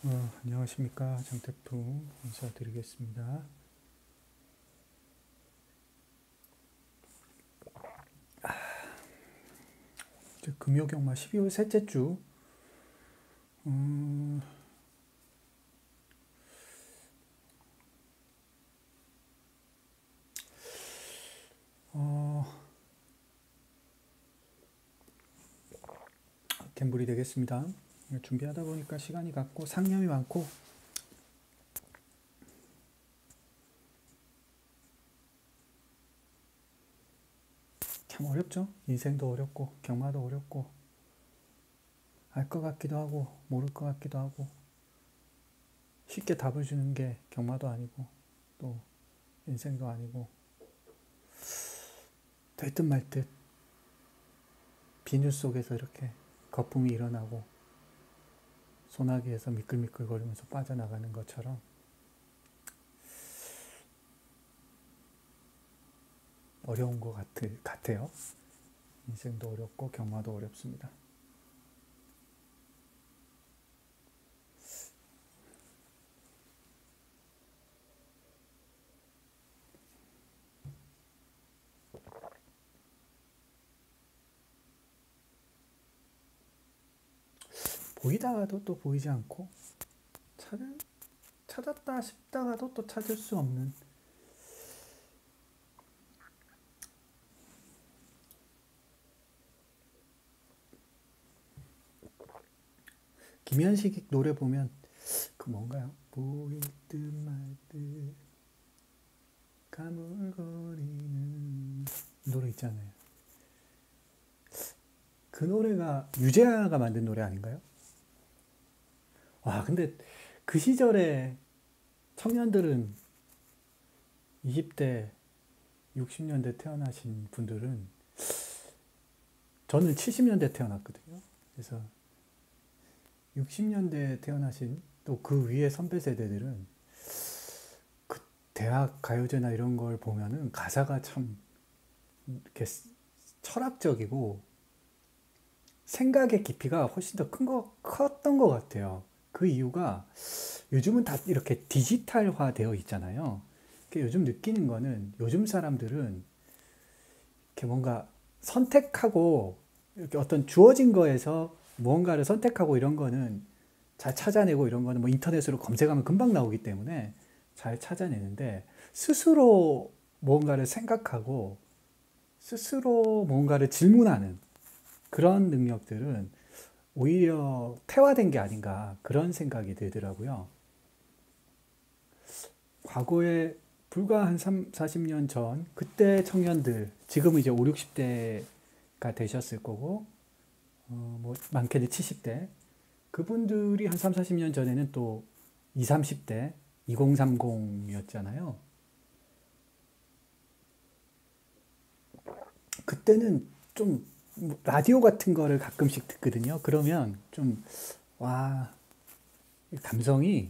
안녕하십니까. 장태풍 인사드리겠습니다. 이제 금요경마 12월 셋째 주, 음, 어, 갬블이 되겠습니다. 준비하다 보니까 시간이 갔고 상념이 많고 참 어렵죠. 인생도 어렵고 경마도 어렵고 알 것 같기도 하고 모를 것 같기도 하고 쉽게 답을 주는 게 경마도 아니고 또 인생도 아니고 될 듯 말 듯 비늘 속에서 이렇게 거품이 일어나고 소나기에서 미끌미끌거리면서 빠져나가는 것처럼 어려운 것 같아요. 인생도 어렵고 경마도 어렵습니다. 보이다가도 또 보이지 않고 찾았다 싶다가도 또 찾을 수 없는 김현식 노래 보면 그 뭔가요? 보일 듯 말 듯 가물거리는 노래 있잖아요. 그 노래가 유재하가 만든 노래 아닌가요? 와, 근데 그 시절에 청년들은 20대, 60년대 태어나신 분들은 저는 70년대 태어났거든요. 그래서 60년대 태어나신 또 그 위에 선배 세대들은 그 대학 가요제나 이런 걸 보면은 가사가 참 이렇게 철학적이고 생각의 깊이가 훨씬 더 컸던 것 같아요. 그 이유가 요즘은 다 이렇게 디지털화 되어 있잖아요. 요즘 느끼는 거는 요즘 사람들은 이렇게 뭔가 선택하고 이렇게 어떤 주어진 거에서 무언가를 선택하고 이런 거는 잘 찾아내고 이런 거는 뭐 인터넷으로 검색하면 금방 나오기 때문에 잘 찾아내는데 스스로 뭔가를 생각하고 스스로 뭔가를 질문하는 그런 능력들은 오히려 퇴화된 게 아닌가 그런 생각이 들더라고요. 과거에 불과 한 3, 40년 전 그때 청년들 지금은 이제 5, 60대가 되셨을 거고 뭐 많게는 70대 그분들이 한 3, 40년 전에는 또 20, 30대 2030이었잖아요. 그때는 좀 라디오 같은 거를 가끔씩 듣거든요. 그러면 좀 와, 감성이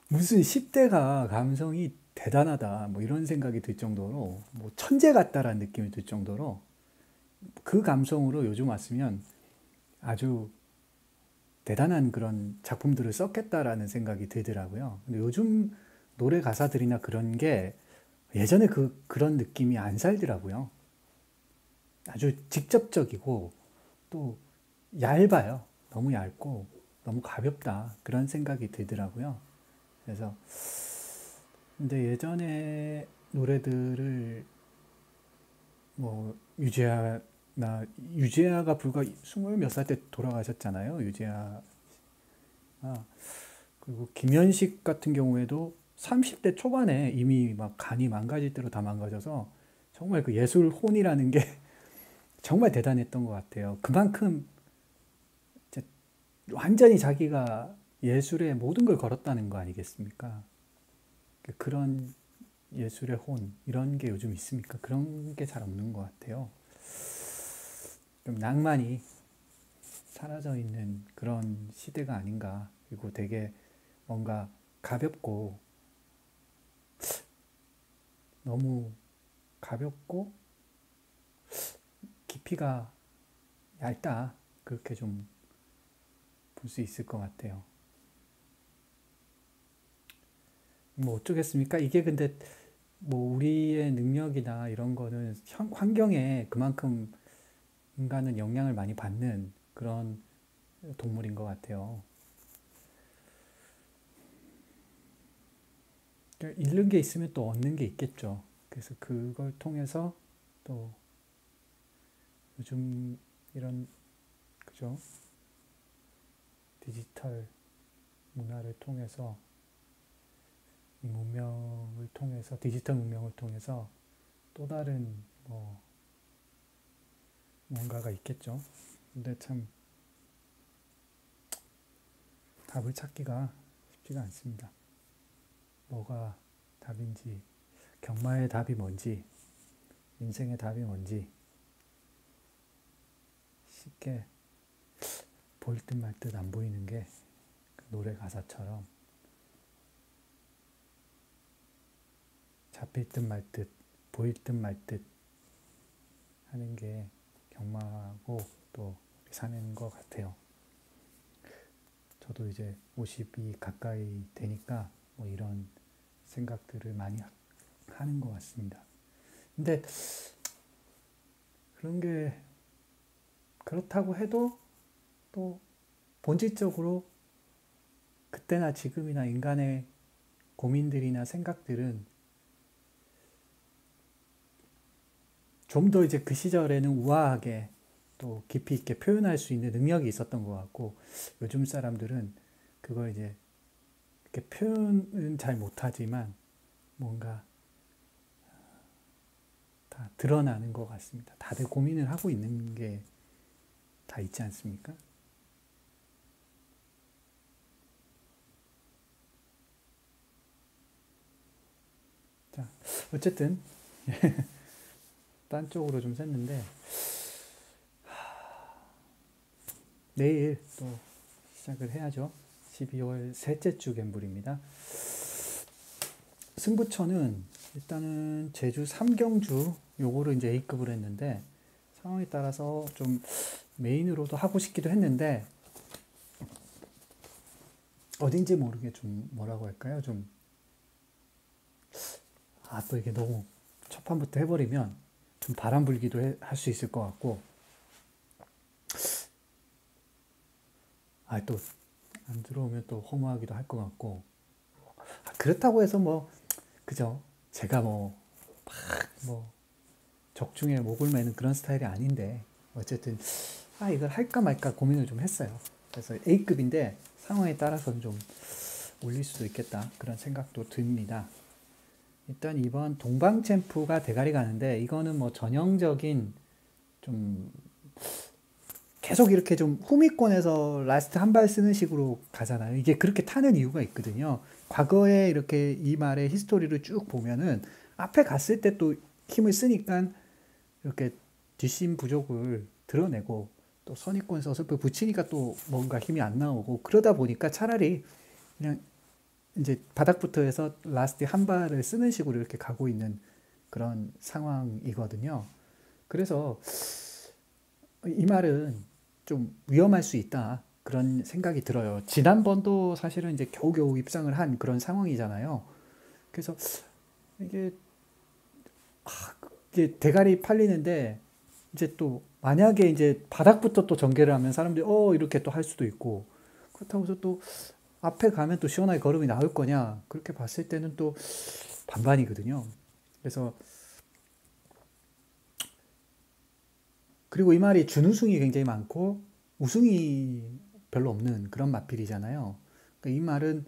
무슨 10대가 감성이 대단하다 뭐 이런 생각이 들 정도로 뭐 천재 같다라는 느낌이 들 정도로 그 감성으로 요즘 왔으면 아주 대단한 그런 작품들을 썼겠다라는 생각이 들더라고요. 근데 요즘 노래 가사들이나 그런 게 예전에 그런 느낌이 안 살더라고요. 아주 직접적이고 또 얇아요. 너무 얇고 너무 가볍다. 그런 생각이 들더라고요. 그래서 근데 예전에 노래들을 뭐 유재하가 불과 20몇 살 때 돌아가셨잖아요. 유재하. 그리고 김현식 같은 경우에도 30대 초반에 이미 막 간이 망가질 대로 다 망가져서 정말 그 예술 혼이라는 게 정말 대단했던 것 같아요. 그만큼 완전히 자기가 예술에 모든 걸 걸었다는 거 아니겠습니까? 그런 예술의 혼 이런 게 요즘 있습니까? 그런 게 잘 없는 것 같아요. 좀 낭만이 사라져 있는 그런 시대가 아닌가. 그리고 되게 뭔가 가볍고 너무 가볍고 깊이가 얇다. 그렇게 좀 볼 수 있을 것 같아요. 뭐 어쩌겠습니까? 이게 근데 뭐 우리의 능력이나 이런 거는 환경에 그만큼 인간은 영향을 많이 받는 그런 동물인 것 같아요. 그러니까 잃는 게 있으면 또 얻는 게 있겠죠. 그래서 그걸 통해서 또 요즘 이런, 그죠? 디지털 문화를 통해서 이 문명을 통해서 디지털 문명을 통해서 또 다른 뭐 뭔가가 있겠죠. 근데 참 답을 찾기가 쉽지가 않습니다. 뭐가 답인지, 경마의 답이 뭔지, 인생의 답이 뭔지 쉽게 보일 듯 말 듯 안 보이는 게 그 노래 가사처럼 잡힐 듯 말 듯, 보일 듯 말 듯 하는 게 경마고 또 사는 것 같아요. 저도 이제 50이 가까이 되니까 뭐 이런 생각들을 많이 하는 것 같습니다. 근데 그런 게 그렇다고 해도 또 본질적으로 그때나 지금이나 인간의 고민들이나 생각들은 좀 더 이제 그 시절에는 우아하게 또 깊이 있게 표현할 수 있는 능력이 있었던 것 같고 요즘 사람들은 그걸 이제 이렇게 표현은 잘 못하지만 뭔가 다 드러나는 것 같습니다. 다들 고민을 하고 있는 게 다 있지 않습니까? 자, 어쨌든 딴 쪽으로 좀 샜는데 내일 또 시작을 해야죠. 12월 셋째 주 갬블입니다. 승부처는 일단은 제주 삼경주 요거를 이제 A급으로 했는데 상황에 따라서 좀 메인으로도 하고 싶기도 했는데 어딘지 모르게 좀 뭐라고 할까요? 좀 또 이게 너무 첫 판부터 해버리면 좀 바람 불기도 할 수 있을 것 같고 또 안 들어오면 또 허무하기도 할 것 같고 그렇다고 해서 뭐 그죠? 제가 뭐 적중에 목을 매는 그런 스타일이 아닌데 어쨌든 이걸 할까 말까 고민을 좀 했어요. 그래서 A급인데 상황에 따라서는 좀 올릴 수도 있겠다 그런 생각도 듭니다. 일단 이번 동방챔프가 대가리 가는데 이거는 뭐 전형적인 좀 계속 이렇게 좀 후미권에서 라스트 한 발 쓰는 식으로 가잖아요. 이게 그렇게 타는 이유가 있거든요. 과거에 이렇게 이 말의 히스토리를 쭉 보면은 앞에 갔을 때 또 힘을 쓰니까 이렇게 뒷심 부족을 드러내고 또 선입권에서 어설프 붙이니까 또 뭔가 힘이 안 나오고 그러다 보니까 차라리 그냥 이제 바닥부터 해서 라스트 한 발을 쓰는 식으로 이렇게 가고 있는 그런 상황이거든요. 그래서 이 말은 좀 위험할 수 있다. 그런 생각이 들어요. 지난번도 사실은 이제 겨우겨우 입상을 한 그런 상황이잖아요. 그래서 이게, 이게 대가리 팔리는데 이제 또 만약에 이제 바닥부터 또 전개를 하면 사람들이 이렇게 또 할 수도 있고 그렇다고 해서 또 앞에 가면 또 시원하게 걸음이 나올 거냐 그렇게 봤을 때는 또 반반이거든요. 그래서 그리고 이 말이 준우승이 굉장히 많고 우승이 별로 없는 그런 마필이잖아요. 그러니까 이 말은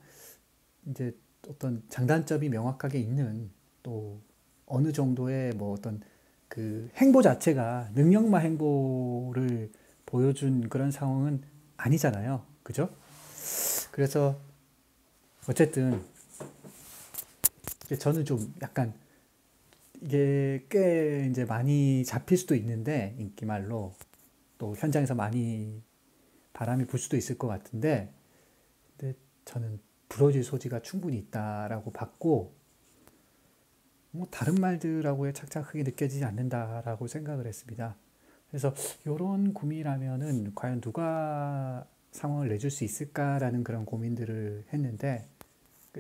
이제 어떤 장단점이 명확하게 있는 또 어느 정도의 뭐 어떤 그 행보 자체가 능력마 행보를 보여준 그런 상황은 아니잖아요. 그죠? 그래서 어쨌든 저는 좀 약간 이게 꽤 이제 많이 잡힐 수도 있는데 인기말로 또 현장에서 많이 바람이 불 수도 있을 것 같은데 근데 저는 부러질 소지가 충분히 있다라고 봤고 뭐 다른 말들하고의 착착하게 느껴지지 않는다라고 생각을 했습니다. 그래서 이런 구미라면은 과연 누가 상황을 내줄 수 있을까라는 그런 고민들을 했는데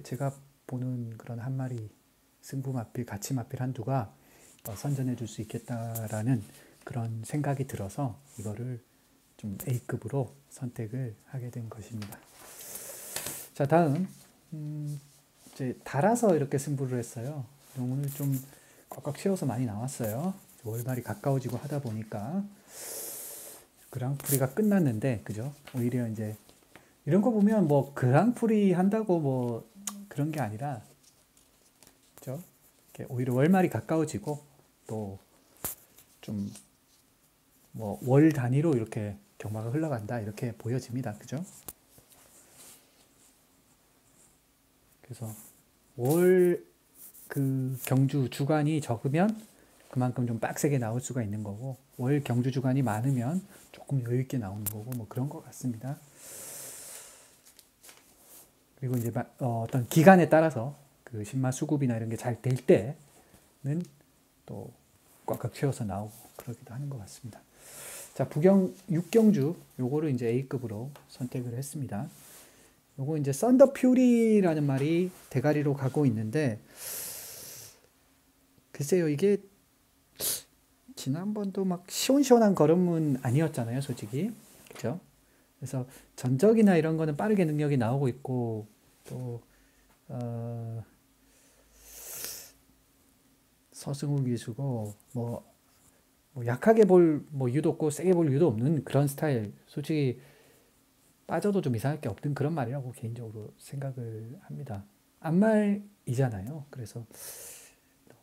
제가 보는 그런 한 마리 승부 마필, 가치 마필 한두가 선전해 줄 수 있겠다라는 그런 생각이 들어서 이거를 좀 A급으로 선택을 하게 된 것입니다. 자, 다음 이제 달아서 이렇게 승부를 했어요. 오늘 좀 꽉꽉 채워서 많이 나왔어요. 월말이 가까워지고 하다 보니까 그랑프리가 끝났는데, 그죠? 오히려 이제 이런 거 보면 뭐 그랑프리 한다고 뭐 그런 게 아니라, 그죠? 오히려 월말이 가까워지고 또 좀 뭐 월 단위로 이렇게 경마가 흘러간다 이렇게 보여집니다. 그죠? 그래서 월 그 경주 주간이 적으면 그만큼 좀 빡세게 나올 수가 있는 거고, 월 경주 주간이 많으면 조금 여유 있게 나오는 거고, 뭐 그런 것 같습니다. 그리고 이제 어떤 기간에 따라서 그 신마 수급이나 이런 게 잘 될 때는 또 꽉꽉 채워서 나오고 그러기도 하는 것 같습니다. 자, 부경 6경주 요거를 이제 A급으로 선택을 했습니다. 요거 이제 썬더 퓨리라는 말이 대가리로 가고 있는데, 글쎄요, 이게 지난번도 막 시원시원한 걸음은 아니었잖아요, 솔직히. 그죠? 그래서 전적이나 이런 거는 빠르게 능력이 나오고 있고, 또 서승우 기수고 뭐 약하게 볼 뭐 유도 없고 세게 볼 유도 없는 그런 스타일. 솔직히 빠져도 좀 이상할 게 없던 그런 말이라고 개인적으로 생각을 합니다. 안말이잖아요. 그래서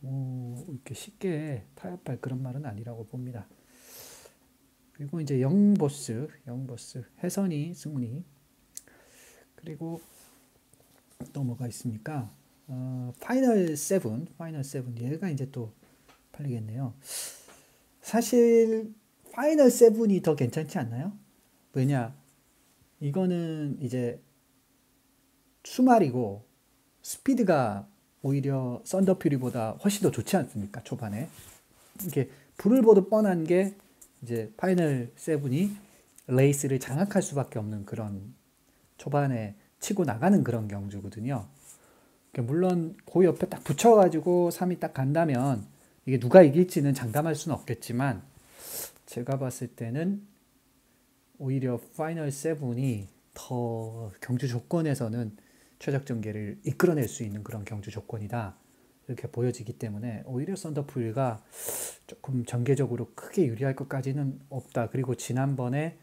너무 이렇게 쉽게 타협할 그런 말은 아니라고 봅니다. 그리고 이제 영보스, 해선이, 승훈이. 그리고 또 뭐가 있습니까? 파이널 7, 얘가 이제 또 팔리겠네요. 사실 파이널 7이 더 괜찮지 않나요? 왜냐? 이거는 이제 수말이고 스피드가 오히려 썬더퓨리보다 훨씬 더 좋지 않습니까? 초반에. 이게 불을 보듯 뻔한 게 이제 파이널 7이 레이스를 장악할 수밖에 없는 그런 초반에 치고 나가는 그런 경주거든요. 물론 그 옆에 딱 붙여가지고 3위 딱 간다면 이게 누가 이길지는 장담할 수는 없겠지만, 제가 봤을 때는 오히려 파이널 7이 더 경주 조건에서는 최적전개를 이끌어낼 수 있는 그런 경주 조건이다 이렇게 보여지기 때문에 오히려 썬더풀가 조금 전개적으로 크게 유리할 것까지는 없다. 그리고 지난번에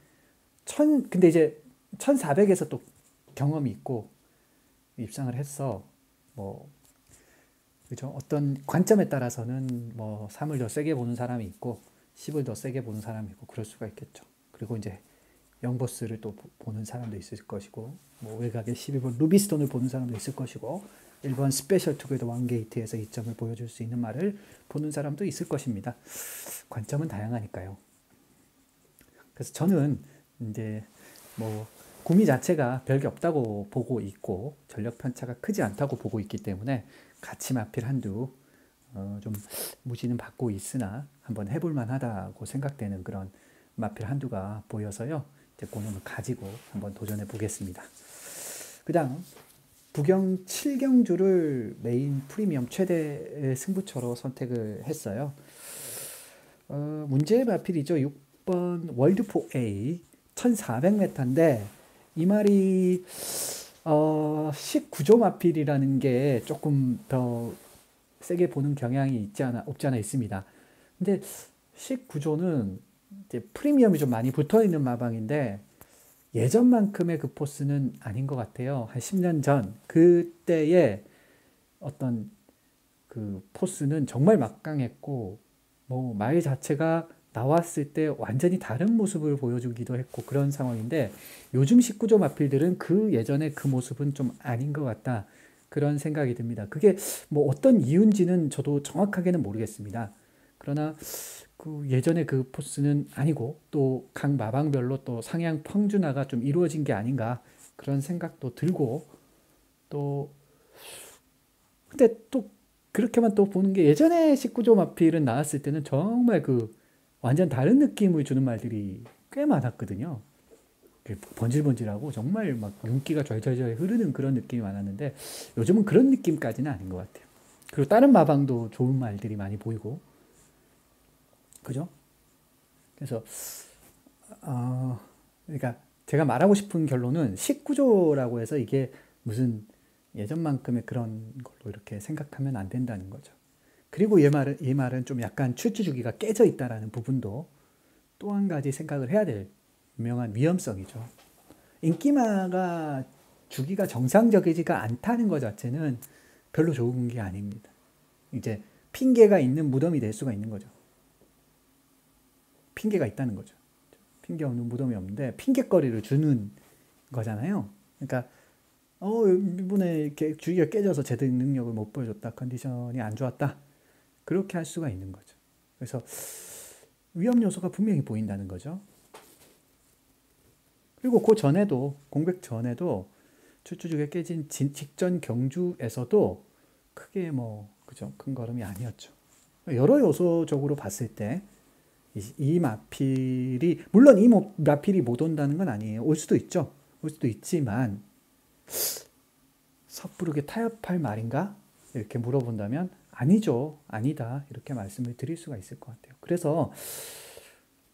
근데 이제 1400에서 또 경험이 있고 입상을 했어. 뭐 그죠? 어떤 관점에 따라서는 뭐 3을 더 세게 보는 사람이 있고 10을 더 세게 보는 사람이 있고 그럴 수가 있겠죠. 그리고 이제 영버스를 또 보는 사람도 있을 것이고, 뭐 외곽에 12번 루비스톤을 보는 사람도 있을 것이고, 1번 스페셜 투게더 원게이트에서 이점을 보여줄 수 있는 말을 보는 사람도 있을 것입니다. 관점은 다양하니까요. 그래서 저는 이제 뭐 구미 자체가 별게 없다고 보고 있고 전력 편차가 크지 않다고 보고 있기 때문에 같이 마필 한두 좀 무시는 받고 있으나 한번 해볼 만하다고 생각되는 그런 마필 한두가 보여서요. 이제 그 놈을 가지고 한번 도전해 보겠습니다. 그 다음 부경 7경주를 메인 프리미엄 최대 승부처로 선택을 했어요. 문제의 마필이죠. 6번 월드포 A 1400m인데 이 말이 19조 마필이라는 게 조금 더 세게 보는 경향이 없지 않아 있습니다. 근데 19조는 이제 프리미엄이 좀 많이 붙어 있는 마방인데 예전만큼의 그 포스는 아닌 것 같아요. 한 10년 전 그때의 어떤 그 포스는 정말 막강했고 뭐 말 자체가 나왔을 때 완전히 다른 모습을 보여주기도 했고 그런 상황인데, 요즘 19조 마필들은 그 예전의 그 모습은 좀 아닌 것 같다 그런 생각이 듭니다. 그게 뭐 어떤 이유인지는 저도 정확하게는 모르겠습니다. 그러나 그 예전의 그 포스는 아니고 또 각 마방별로 또 상향 평준화가 좀 이루어진 게 아닌가 그런 생각도 들고, 또 근데 또 그렇게만 또 보는 게 예전에 19조 마필은 나왔을 때는 정말 그 완전 다른 느낌을 주는 말들이 꽤 많았거든요. 번질번질하고 정말 막 윤기가 절절절 흐르는 그런 느낌이 많았는데 요즘은 그런 느낌까지는 아닌 것 같아요. 그리고 다른 마방도 좋은 말들이 많이 보이고, 그죠? 그래서 그러니까 제가 말하고 싶은 결론은 식구조라고 해서 이게 무슨 예전만큼의 그런 걸로 이렇게 생각하면 안 된다는 거죠. 그리고 이 말은 좀 약간 출주 주기가 깨져 있다라는 부분도 또 한 가지 생각을 해야 될 분명한 위험성이죠. 인기마가 주기가 정상적이지가 않다는 것 자체는 별로 좋은 게 아닙니다. 이제 핑계가 있는 무덤이 될 수가 있는 거죠. 핑계가 있다는 거죠. 핑계 없는 무덤이 없는데 핑계거리를 주는 거잖아요. 그러니까 이번에 이렇게 주기가 깨져서 제대로 능력을 못 보여줬다. 컨디션이 안 좋았다. 그렇게 할 수가 있는 거죠. 그래서 위험 요소가 분명히 보인다는 거죠. 그리고 그 전에도 공백 전에도 출주주가 깨진 직전 경주에서도 크게 그죠? 큰 걸음이 아니었죠. 여러 요소적으로 봤을 때 이 마필이 물론 이 마필이 못 온다는 건 아니에요. 올 수도 있죠. 올 수도 있지만 섣부르게 타협할 말인가? 이렇게 물어본다면 아니죠. 아니다. 이렇게 말씀을 드릴 수가 있을 것 같아요. 그래서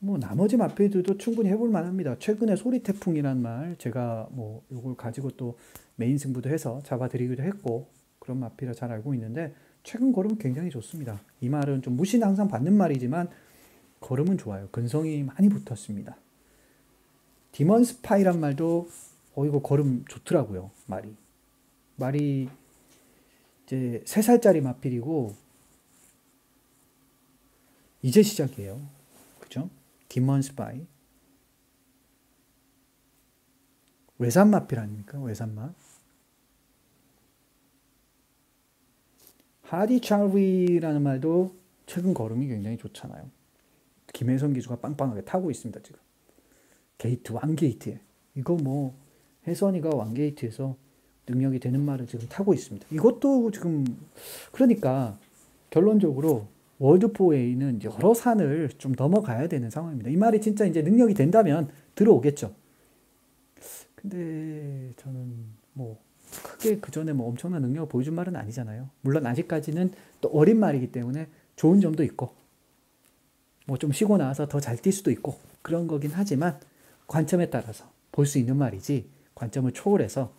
나머지 마필들도 충분히 해볼 만합니다. 최근에 소리태풍이란 말 제가 이걸 가지고 또 메인 승부도 해서 잡아드리기도 했고 그런 마필을 잘 알고 있는데 최근 걸음은 굉장히 좋습니다. 이 말은 좀 무시는 항상 받는 말이지만 걸음은 좋아요. 근성이 많이 붙었습니다. 디먼 스파이란 말도 이거 걸음 좋더라고요. 말이 이제 3살짜리 마필이고 이제 시작이에요. 그죠? 디먼 스파이. 외산 마필 아닙니까? 외산마. 하디 찰리라는 말도 최근 걸음이 굉장히 좋잖아요. 김혜성 기수가 빵빵하게 타고 있습니다. 지금 게이트 왕게이트에 이거 혜선이가 왕게이트에서 능력이 되는 말을 지금 타고 있습니다. 이것도 지금 그러니까 결론적으로 월드4A는 여러 산을 좀 넘어가야 되는 상황입니다. 이 말이 진짜 이제 능력이 된다면 들어오겠죠. 근데 저는 크게 그 전에 엄청난 능력을 보여준 말은 아니잖아요. 물론 아직까지는 또 어린 말이기 때문에 좋은 점도 있고 좀 쉬고 나와서 더 잘 뛸 수도 있고 그런 거긴 하지만 관점에 따라서 볼 수 있는 말이지 관점을 초월해서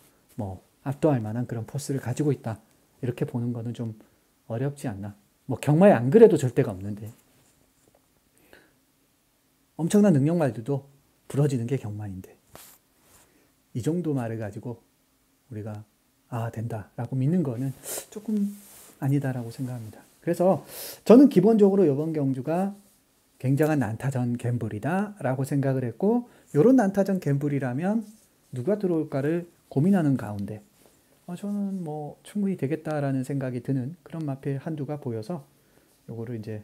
압도할 만한 그런 포스를 가지고 있다. 이렇게 보는 거는 좀 어렵지 않나. 경마에 안 그래도 절대가 없는데 엄청난 능력 말들도 부러지는 게 경마인데 이 정도 말을 가지고 우리가 된다라고 믿는 거는 조금 아니다라고 생각합니다. 그래서 저는 기본적으로 이번 경주가 굉장한 난타전 갬블이다라고 생각을 했고 이런 난타전 갬블이라면 누가 들어올까를 고민하는 가운데 저는 충분히 되겠다라는 생각이 드는 그런 마필 한두가 보여서 요거를 이제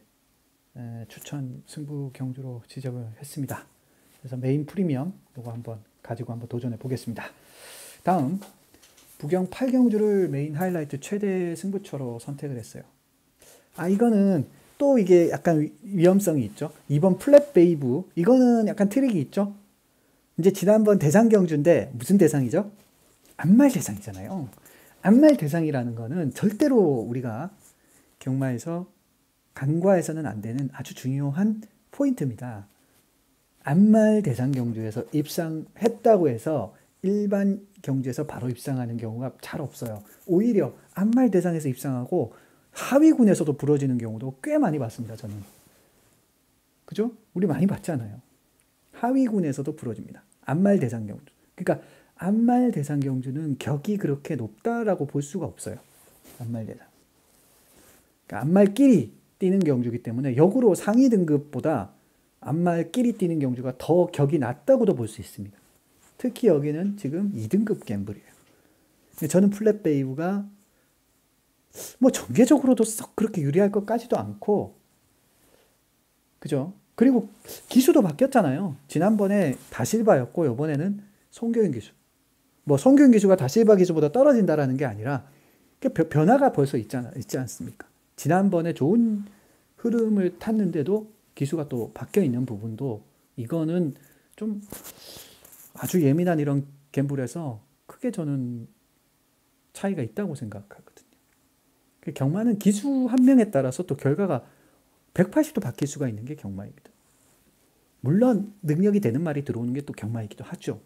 추천 승부 경주로 지정을 했습니다. 그래서 메인 프리미엄 요거 한번 가지고 한번 도전해 보겠습니다. 다음 부경 8경주를 메인 하이라이트 최대 승부처로 선택을 했어요. 이거는 또 이게 약간 위험성이 있죠. 이번 플랫 베이브 이거는 약간 트릭이 있죠. 이제 지난번 대상 경주인데 무슨 대상이죠? 암말 대상이잖아요. 암말 대상이라는 거는 절대로 우리가 경마에서 간과해서는 안 되는 아주 중요한 포인트입니다. 암말 대상 경주에서 입상했다고 해서 일반 경주에서 바로 입상하는 경우가 잘 없어요. 오히려 암말 대상에서 입상하고 하위군에서도 부러지는 경우도 꽤 많이 봤습니다. 저는. 그죠? 우리 많이 봤잖아요. 하위군에서도 부러집니다. 암말 대상 경주. 그러니까 암말 대상 경주는 격이 그렇게 높다라고 볼 수가 없어요. 암말 대상. 그러니까 암말끼리 뛰는 경주이기 때문에 역으로 상위 등급보다 암말끼리 뛰는 경주가 더 격이 낮다고도 볼 수 있습니다. 특히 여기는 지금 2등급 갬블이에요. 저는 플랫 베이브가 전개적으로도 썩 그렇게 유리할 것까지도 않고, 그죠? 그리고 기수도 바뀌었잖아요. 지난번에 다실바였고, 이번에는 송교인 기수. 송교인 기수가 다실바 기수보다 떨어진다라는 게 아니라, 변화가 벌써 있지 않습니까? 지난번에 좋은 흐름을 탔는데도 기수가 또 바뀌어 있는 부분도, 이거는 좀, 아주 예민한 이런 갬블에서 크게 저는 차이가 있다고 생각하거든요. 경마는 기수 한 명에 따라서 또 결과가 180도 바뀔 수가 있는 게 경마입니다. 물론 능력이 되는 말이 들어오는 게 또 경마이기도 하죠.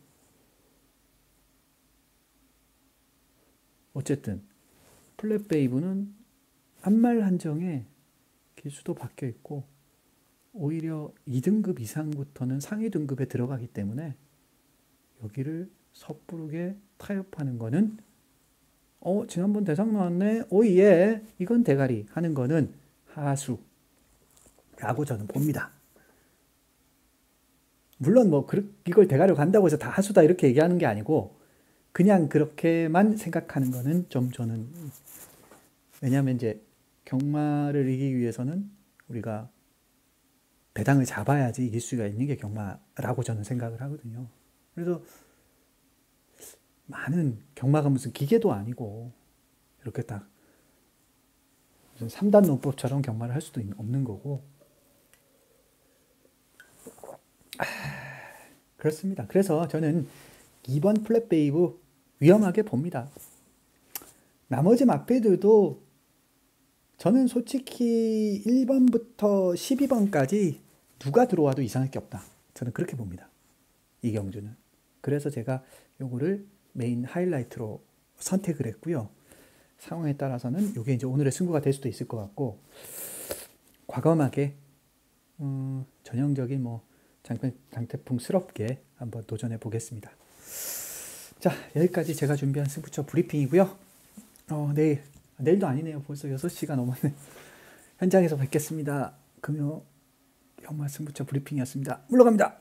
어쨌든 플랫베이브는 한 말 한정에 기수도 바뀌어 있고 오히려 2등급 이상부터는 상위 등급에 들어가기 때문에 여기를 섣부르게 타협하는 거는 지난번 대상 나왔네. 오예. 이건 대가리 하는 거는 하수라고 저는 봅니다. 물론 뭐 이걸 대가리로 간다고 해서 다 하수다 이렇게 얘기하는 게 아니고 그냥 그렇게만 생각하는 거는 좀 저는 왜냐하면 이제 경마를 이기기 위해서는 우리가 배당을 잡아야지 이길 수가 있는 게 경마라고 저는 생각을 하거든요. 그래서 많은 경마가 무슨 기계도 아니고 이렇게 딱 무슨 3단 논법처럼 경마를 할 수도 없는 거고 그렇습니다. 그래서 저는 2번 플랫베이브 위험하게 봅니다. 나머지 마패들도 저는 솔직히 1번부터 12번까지 누가 들어와도 이상할 게 없다. 저는 그렇게 봅니다. 이 경주는. 그래서 제가 요거를 메인 하이라이트로 선택을 했고요. 상황에 따라서는 이게 이제 오늘의 승부가 될 수도 있을 것 같고 과감하게 전형적인 뭐 장태풍스럽게 한번 도전해 보겠습니다. 자, 여기까지 제가 준비한 승부처 브리핑이고요. 내일도 아니네요. 벌써 6시가 넘었네. 현장에서 뵙겠습니다. 금요 경마 승부처 브리핑이었습니다. 물러갑니다.